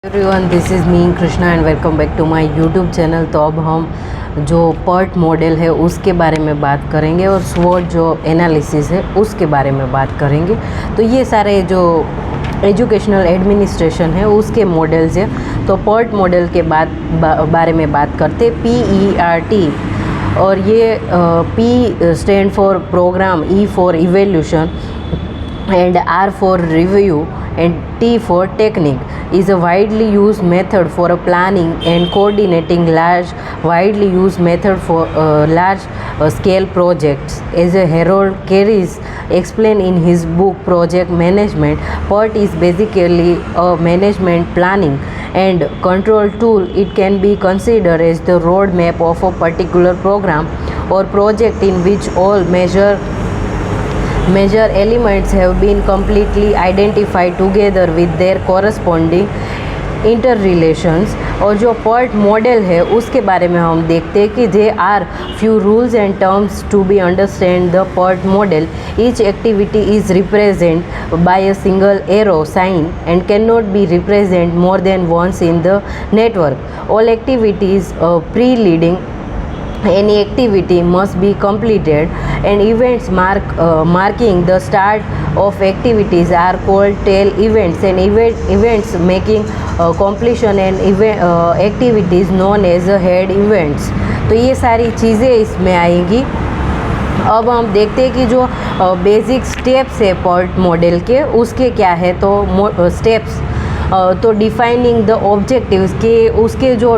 Everyone, this is me Krishna and welcome back to my YouTube channel. तो अब हम जो पर्ट मॉडल है उसके बारे में बात करेंगे और स्वॉट जो एनालिसिस है उसके बारे में बात करेंगे। तो ये सारे जो एजुकेशनल एडमिनिस्ट्रेशन है उसके मॉडल्स है। तो पर्ट मॉडल के बारे में बात करते PERT। और ये P stand for program, E for evaluation and R for review and T for technique is a widely used method for planning and coordinating widely used method for large scale projects. As a Harold Carys explained in his book Project Management, PERT is basically a management planning and control tool. It can be considered as the roadmap of a particular program or project in which all major elements have been completely identified together with their corresponding interrelations। और जो PERT model है उसके बारे में हम देखते हैं कि there are few rules and terms to be understand the PERT model. Each activity is represented by a single arrow sign and cannot be represented more than once in the network. All activities preceding any activity must be completed, and events marking the start of activities are called tail events, and events making completion and activities known as head events। तो ये सारी चीज़ें इसमें आएंगी। अब हम देखते हैं कि जो बेसिक स्टेप्स है PERT मॉडल के उसके क्या है। तो स्टेप्स तो डिफाइनिंग द ऑब्जेक्टिव्स के उसके जो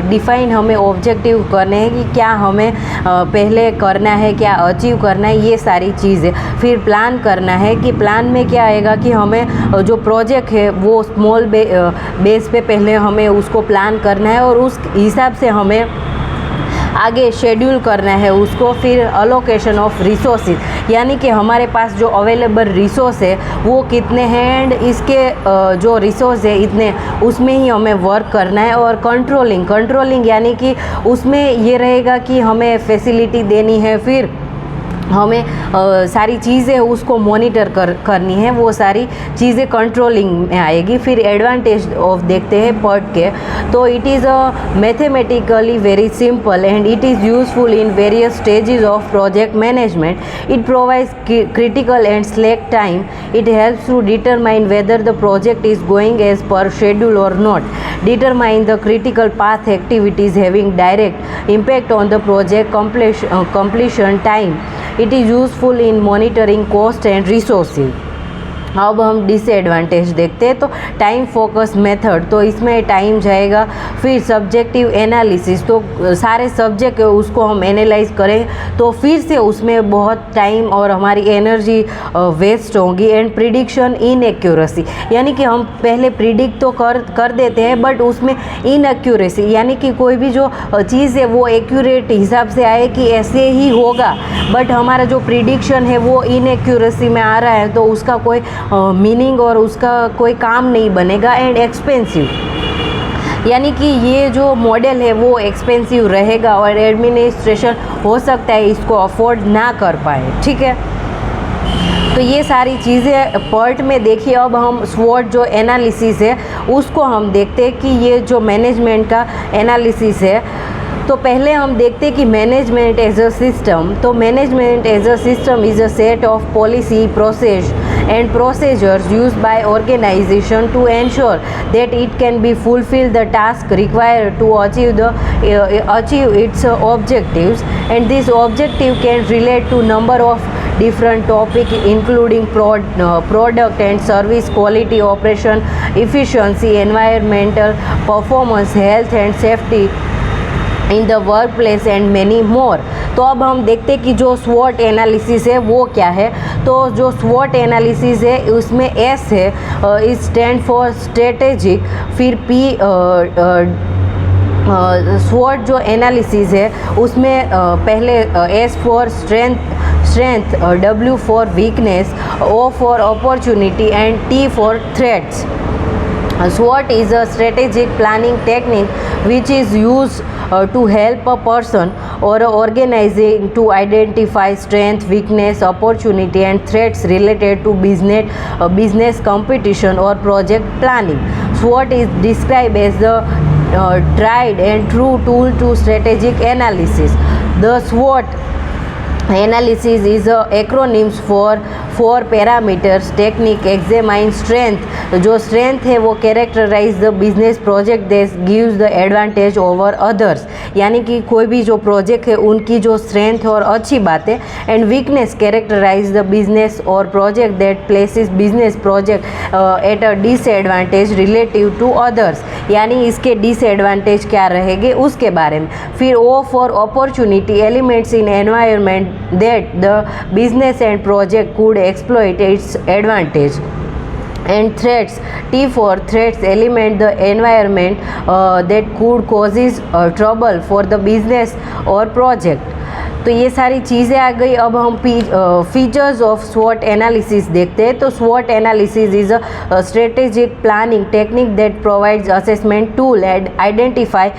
डिफाइन हमें ऑब्जेक्टिव करने हैं कि क्या हमें पहले करना है, क्या अचीव करना है, ये सारी चीज़ें। फिर प्लान करना है कि प्लान में क्या आएगा कि हमें जो प्रोजेक्ट है वो स्मॉल बेस पे पहले हमें उसको प्लान करना है और उस हिसाब से हमें आगे शेड्यूल करना है उसको। फिर अलोकेशन ऑफ रिसोर्सेज, यानी कि हमारे पास जो अवेलेबल रिसोर्स है वो कितने हैं एंड इसके जो रिसोर्स है इतने, उसमें ही हमें वर्क करना है। और कंट्रोलिंग यानी कि उसमें ये रहेगा कि हमें फैसिलिटी देनी है, फिर हमें सारी चीज़ें उसको मॉनिटर करनी है, वो सारी चीज़ें कंट्रोलिंग में आएगी। फिर एडवांटेज ऑफ देखते हैं PERT के। तो it is a mathematically very simple and it is useful in various stages of project management. It provides critical and slack time. It helps to determine whether the project is going as per schedule और not. Determine the critical path activities having direct impact on the project completion time. It is useful in monitoring cost and resources। अब हम disadvantage देखते हैं। तो time focus method, तो इसमें time जाएगा। फिर सब्जेक्टिव एनालिसिस, तो सारे सब्जेक्ट उसको हम एनालाइज करें तो फिर से उसमें बहुत टाइम और हमारी एनर्जी वेस्ट होगी। एंड प्रिडिक्शन इनएक्यूरेसी, यानी कि हम पहले प्रिडिक्ट तो कर देते हैं बट उसमें इनएक्यूरेसी, यानी कि कोई भी जो चीज़ है वो एक्यूरेट हिसाब से आए कि ऐसे ही होगा, बट हमारा जो प्रिडिक्शन है वो इनएक्यूरेसी में आ रहा है तो उसका कोई मीनिंग और उसका कोई काम नहीं बनेगा। एंड एक्सपेंसिव, यानी कि ये जो मॉडल है वो एक्सपेंसिव रहेगा और एडमिनिस्ट्रेशन हो सकता है इसको अफोर्ड ना कर पाए। ठीक है, तो ये सारी चीज़ें PERT में देखिए। अब हम स्वॉट जो एनालिसिस है उसको हम देखते हैं कि ये जो मैनेजमेंट का एनालिसिस है। तो पहले हम देखते हैं कि मैनेजमेंट एज अ सिस्टम। तो management as a system is a set of policy, process and procedures used by organization to ensure that it can be fulfill the task required to achieve its objectives, and this objective can relate to number of different topics including product and service quality, operation efficiency, environmental performance, health and safety in the work place and many more. तो अब हम देखते हैं कि जो स्वॉट analysis है वो क्या है। तो जो स्वॉट एनालिसिस है उसमें S है, इज स्टैंड फॉर स्ट्रेटेजिक। फिर P स्वॉट जो एनालिसिस है उसमें पहले S for strength, W for weakness, O for opportunity and T for threats. SWOT is a strategic planning technique which is used to help a person or a organization to identify strength, weakness, opportunity and threats related to business competition or project planning. SWOT is described as the tried and true tool to strategic analysis. The SWOT analysis is a acronyms for 4 parameters: technique, examine strength, जो strength है वो characterize the business project that gives the advantage over others, यानी कि कोई भी जो project है उनकी जो स्ट्रेंथ है और अच्छी बात है. And weakness characterise the business और project that places business project at a disadvantage relative to others, यानी इसके डिसएडवांटेज क्या रहेंगे उसके बारे में. फिर O for opportunity, elements in environment that the business and project could exploit its advantage. And threats, T for threats, element the environment that could causes trouble for the business or project. तो ये सारी चीज़ें आ गई. अब हम features of स्वॉट analysis देखते हैं. तो स्वॉट analysis is a strategic planning technique that provides assessment tool and identify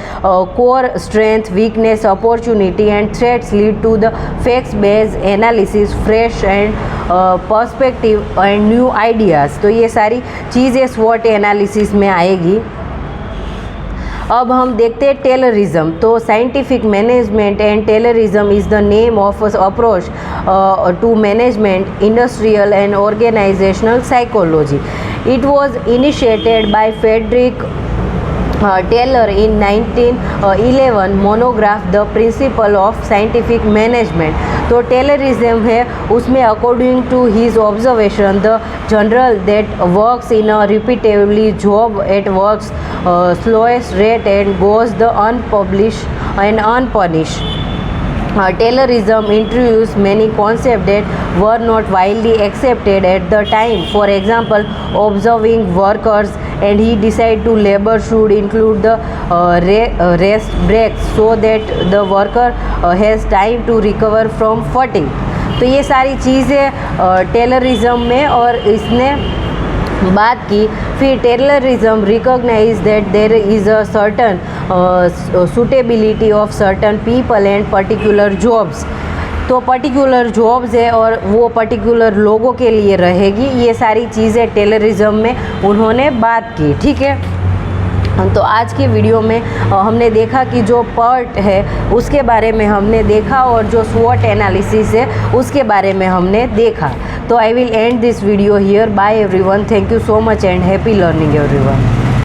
core strength, weakness, opportunity and threats, lead to the facts based analysis, fresh and perspective and new ideas. तो ये सारी चीज़ें स्वॉट analysis में आएगी. अब हम देखते हैं टेलरिज्म. तो scientific management and Taylorism is the name of approach to management, industrial and organisational psychology. It was initiated by Frederick Taylor in 1911 monograph the principle of scientific management. तो टेलरिज्म है उसमें according to his observation the general that works in a repeatedly job at works slowest rate and goes the unpublished and unpunished. Taylorism introduced many concepts that were not widely accepted at the time. For example, observing workers, and he decided to labor should include the rest breaks so that the worker has time to recover from fatigue. तो ये सारी चीज़ें Taylorism में और इसने बात की. फिर Taylorism recognize that there is a certain suitability of certain people and particular jobs. तो पर्टिकुलर जॉब्स है और वो पर्टिकुलर लोगों के लिए रहेगी. ये सारी चीज़ें टेलरिज्म में उन्होंने बात की. ठीक है. तो आज की वीडियो में हमने देखा कि जो पर्ट है उसके बारे में हमने देखा और जो स्वॉट एनालिसिस है उसके बारे में हमने देखा. तो I will end this video here. Bye everyone. Thank you so much and happy learning everyone.